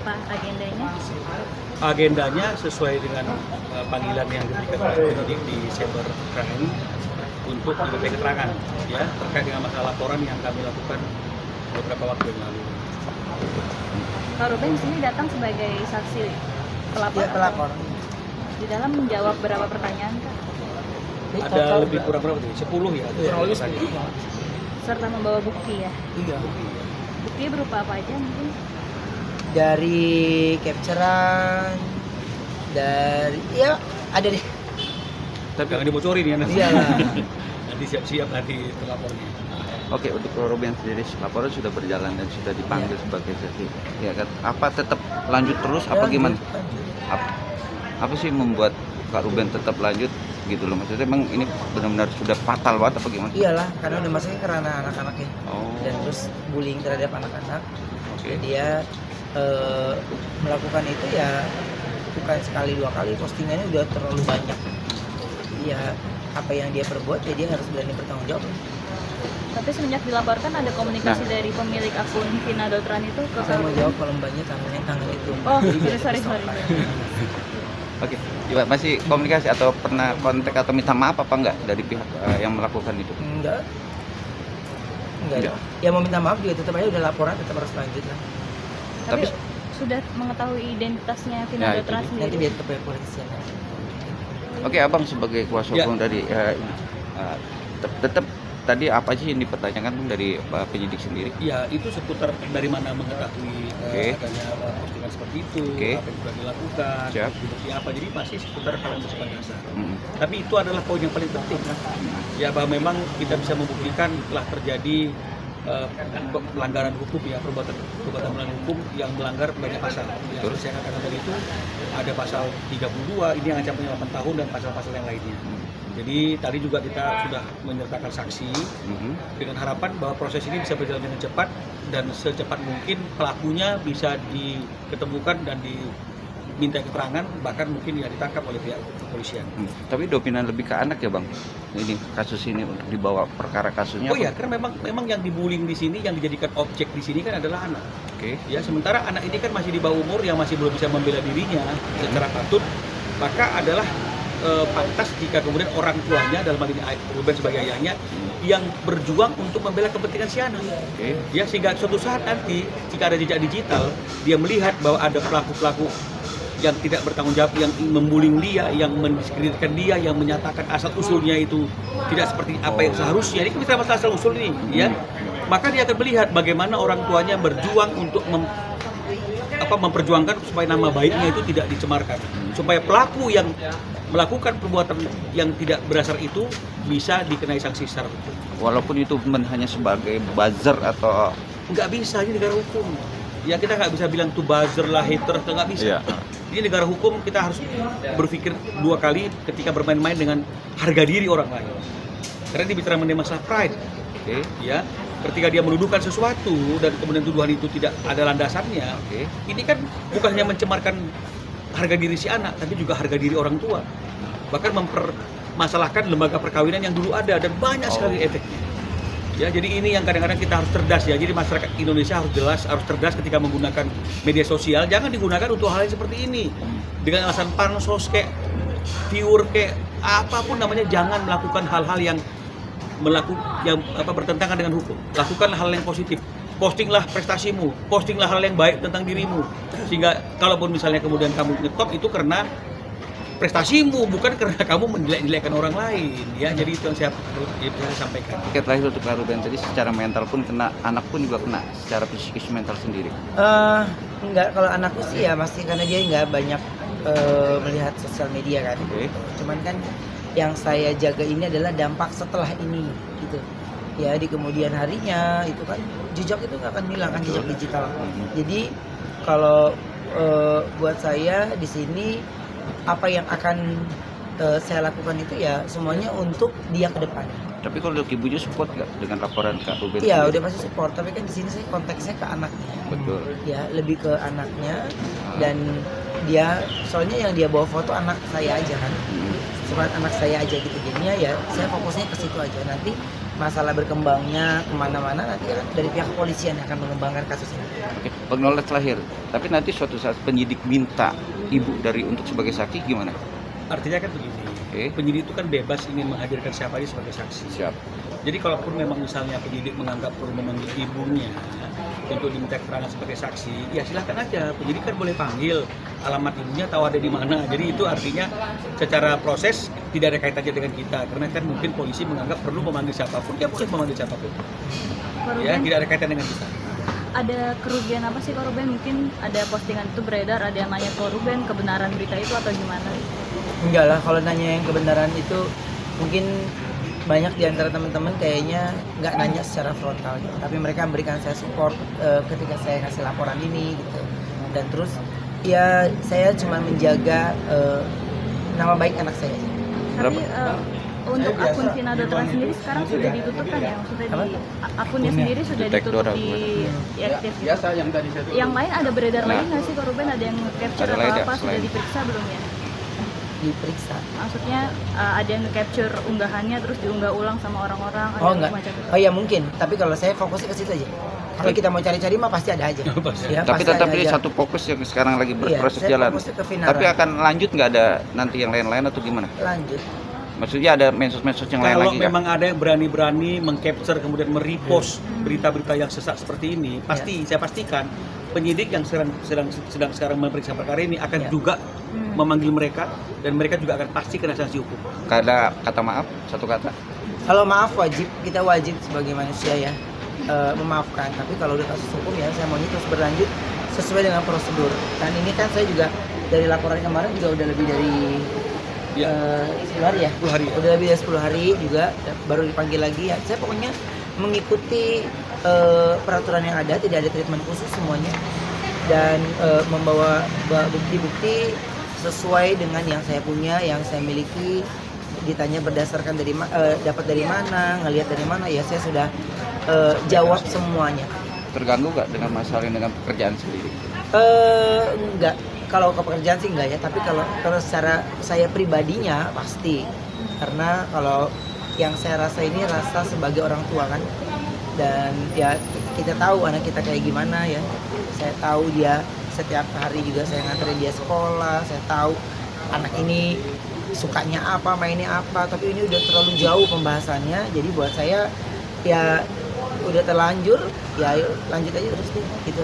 apa agendanya? Agendanya sesuai dengan panggilan yang diberikan oleh penyidik di Cybercrime untuk diminta keterangan ya terkait dengan masalah laporan yang kami lakukan beberapa waktu yang lalu. Kak Ruben di sini datang sebagai saksi pelapor. Dia pelapor. Di dalam menjawab berapa pertanyaan, Kak? Ada lebih kurang berapa tuh? 10 ya? Kurang lebih 10. Serta membawa bukti ya. Iya. Buktinya berupa apa aja mungkin? Dari capturean, dari ya ada deh. Tapi jangan dibocorin ya nanti. Iyalah. Nanti siap-siap nanti pelapornya. Oke, untuk Ruben sendiri laporan sudah berjalan dan sudah dipanggil sebagai saksi. Ya kan? Apa tetap lanjut terus apa gimana? Apa sih membuat Kak Ruben tetap lanjut gitu loh? Maksudnya emang ini benar-benar sudah fatal banget apa gimana? Iyalah, karena udah masuknya karena anak-anaknya. Oh. Dan terus bullying terhadap anak-anak. Oke. Dia melakukan itu ya bukan sekali dua kali, postingannya udah terlalu banyak. Iya, apa yang dia perbuat ya dia harus berani bertanggung jawab. Tapi semenjak dilaporkan ada komunikasi dari pemilik akun Vina Dotran itu ke Saya Kak mau Ruben? jawab kalau mbaknya tangan itu. Oh, Jadi biar sorry. Oke, coba masih komunikasi atau pernah kontak atau minta maaf apa enggak dari pihak yang melakukan itu? Enggak. Enggak. Ya mau minta maaf juga tetap aja udah laporan tetap harus lanjut lah. Tapi Tapi- sudah mengetahui identitasnya Vina Ya, itu Dotran dia. sendiri. Nanti biar ke kepolisian. Oke, Abang sebagai kuasa Ya. hukum dari tetap tadi apa sih yang dipertanyakan dari penyidik sendiri? Ya itu seputar dari mana mengetahui Oke. adanya postingan seperti itu, Oke. apa yang sudah dilakukan, Siap. bukti apa. Jadi masih seputar hal yang bersifat dasar. Mm. Tapi itu adalah poin yang paling penting kan. Ya bahwa memang kita bisa membuktikan telah terjadi pelanggaran hukum ya, perbuatan melanggar hukum yang melanggar banyak pasal. Ya, Betul. saya katakan tadi itu ada pasal 32 ini yang ancamannya 8 tahun dan pasal-pasal yang lainnya. Jadi tadi juga kita sudah menyertakan saksi Mhm. dengan harapan bahwa proses ini bisa berjalan dengan cepat dan secepat mungkin pelakunya bisa diketemukan dan diminta keterangan, bahkan mungkin ya ditangkap oleh pihak kepolisian. Tapi dominan lebih ke anak ya Bang. Ini kasus ini untuk dibawa perkara kasusnya. Oh apa? ya, karena memang yang dibullying di sini, yang dijadikan objek di sini kan adalah anak. Oke. Ya, sementara anak ini kan masih di bawah umur yang masih belum bisa membela dirinya secara patut, maka adalah pantas jika kemudian orang tuanya dalam hal ini Ruben sebagai ayahnya yang berjuang untuk membela kepentingan si anak. Oke. Ya, sehingga suatu saat nanti jika ada jejak digital, dia melihat bahwa ada pelaku-pelaku yang tidak bertanggung jawab, yang membullying dia, yang mendiskreditkan dia, yang menyatakan asal usulnya itu tidak seperti apa yang seharusnya. Ini kan bisa masalah asal usul ini, ya. Maka dia akan melihat bagaimana orang tuanya berjuang untuk memperjuangkan supaya nama baiknya itu tidak dicemarkan, supaya pelaku yang melakukan perbuatan yang tidak berdasar itu bisa dikenai sanksi secara hukum. Walaupun itu hanya sebagai buzzer atau Nggak bisa, ini negara hukum. Ya kita nggak bisa bilang tuh buzzer lah, hater, nggak bisa. Iya. Ini negara hukum, kita harus berpikir dua kali ketika bermain-main dengan harga diri orang lain. Karena dia bicara mengenai masalah pride, oke. ya. Ketika dia menuduhkan sesuatu dan kemudian tuduhan itu tidak ada landasannya, Oke. ini kan bukan hanya mencemarkan harga diri si anak, tapi juga harga diri orang tua. Bahkan mempermasalahkan lembaga perkawinan yang dulu ada dan banyak sekali efeknya. Ya, jadi ini yang kadang-kadang kita harus cerdas ya. Jadi masyarakat Indonesia harus jelas, harus cerdas ketika menggunakan media sosial. Jangan digunakan untuk hal yang seperti ini. Dengan alasan pansos kayak viewer kayak apapun namanya, jangan melakukan hal-hal yang bertentangan dengan hukum. Lakukanlah hal yang positif. Postinglah prestasimu, postinglah hal yang baik tentang dirimu. Sehingga kalaupun misalnya kemudian kamu ngetop itu karena prestasimu, bukan karena kamu menjelek-jelekkan orang lain. Ya, jadi itu yang saya sampaikan. Oke, terakhir untuk Kak Ruben tadi secara mental pun kena, anak pun juga kena secara psikis mental sendiri. Enggak, kalau anakku sih ya pasti karena dia nggak banyak melihat sosial media kan. Oke. Cuman kan yang saya jaga ini adalah dampak setelah ini gitu. Ya di kemudian harinya itu kan jejak itu nggak akan hilang kan, jejak digital. Jadi kalau buat saya di sini apa yang akan saya lakukan itu ya semuanya untuk dia ke depan. Tapi kalau untuk ibunya support nggak dengan laporan Kak Ruben? Iya, sendiri? udah pasti support, tapi kan di sini saya konteksnya ke anaknya. Betul. Ya, lebih ke anaknya dan dia soalnya yang dia bawa foto anak saya aja kan. Cuma anak saya aja gitu. Jadinya ya saya fokusnya ke situ aja. Nanti masalah berkembangnya kemana-mana nanti kan dari pihak kepolisian yang akan mengembangkan kasus ini. Oke, penolak terakhir. Tapi nanti suatu saat penyidik minta ibu dari untuk sebagai saksi gimana? Artinya kan begini, Oke. penyidik itu kan bebas ingin menghadirkan siapa aja sebagai saksi. Siap. Jadi kalaupun memang misalnya penyidik menganggap perlu memanggil ibunya untuk diminta keterangan sebagai saksi, ya silahkan aja. Penyidik kan boleh panggil, alamat ibunya tahu ada di mana. Jadi itu artinya secara proses tidak ada kaitannya dengan kita. Karena kan mungkin polisi menganggap perlu memanggil siapapun, dia boleh memanggil siapapun. Kak Ya, Ruben, tidak ada kaitan dengan kita. ada kerugian apa sih Kak Ruben? Mungkin ada postingan itu beredar, ada yang nanya ke Ruben kebenaran berita itu atau gimana? Enggak lah, kalau nanya yang kebenaran itu mungkin banyak di antara teman-teman kayaknya nggak nanya secara frontal gitu. Tapi mereka memberikan saya support ketika saya ngasih laporan ini gitu. Dan terus ya saya cuma menjaga nama baik anak saya. Tapi untuk akun Vinado Trans sendiri sekarang sudah ditutup kan ya? Maksudnya di akunnya sendiri sudah Di-tag ditutup doang. diaktif gitu. Yang lain ada beredar lagi nggak sih Kak Ruben? Ada yang capture Ada atau lain ya, apa? Sudah selain- diperiksa belum ya? Diperiksa. Maksudnya ada yang capture unggahannya terus diunggah ulang sama orang-orang? Ada Oh enggak. macam itu? Oh ya mungkin. Tapi kalau saya fokusnya ke situ aja. Kalau kita mau cari-cari mah pasti ada aja. Pasti. Ya, Tapi pasti tetap ada ini aja. satu fokus yang sekarang lagi Iya, berproses saya jalan. fokusnya ke Vinara. Tapi akan lanjut nggak ada nanti yang lain-lain atau gimana? Lanjut. Maksudnya ada medsos-medsos yang lain Kalau lagi nggak? memang ada yang berani-berani mengcapture kemudian merepost berita-berita yang sesat seperti ini, pasti saya pastikan penyidik yang sedang sekarang memeriksa perkara ini akan Ya. juga memanggil mereka dan mereka juga akan pasti kena sanksi hukum. Ada kata maaf, satu kata. Kalau maaf wajib, kita wajib sebagai manusia ya memaafkan. Tapi kalau udah kasus hukum ya saya maunya terus berlanjut sesuai dengan prosedur. Dan ini kan saya juga dari laporan kemarin juga udah lebih dari Ya. 10 hari ya? 10 hari ya. Udah lebih dari 10 hari juga baru dipanggil lagi ya. Saya pokoknya mengikuti peraturan yang ada, tidak ada treatment khusus semuanya. Dan membawa bukti-bukti sesuai dengan yang saya punya, yang saya miliki. Ditanya berdasarkan dapat dari mana, ngelihat dari mana, ya saya sudah jawab semuanya. Terganggu nggak dengan masalah ini dengan pekerjaan sendiri? Enggak, kalau ke pekerjaan sih enggak ya, tapi kalau secara saya pribadinya pasti. Karena kalau yang saya rasa ini rasa sebagai orang tua kan, dan ya kita tahu anak kita kayak gimana ya. Saya tahu dia setiap hari juga saya nganterin dia sekolah, saya tahu anak ini sukanya apa, mainnya apa, tapi ini udah terlalu jauh pembahasannya. Jadi buat saya ya udah terlanjur, ya ayo lanjut aja terus deh gitu.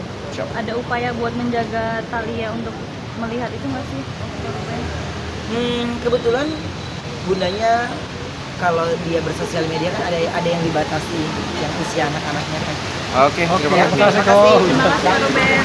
Ada upaya buat menjaga Thalia untuk melihat itu nggak sih? Kebetulan bundanya kalau dia bersosial media kan ada yang dibatasi yang usia anak-anaknya kan. Oke, terima kasih. Terima kasih. Terima kasih Kak Ruben.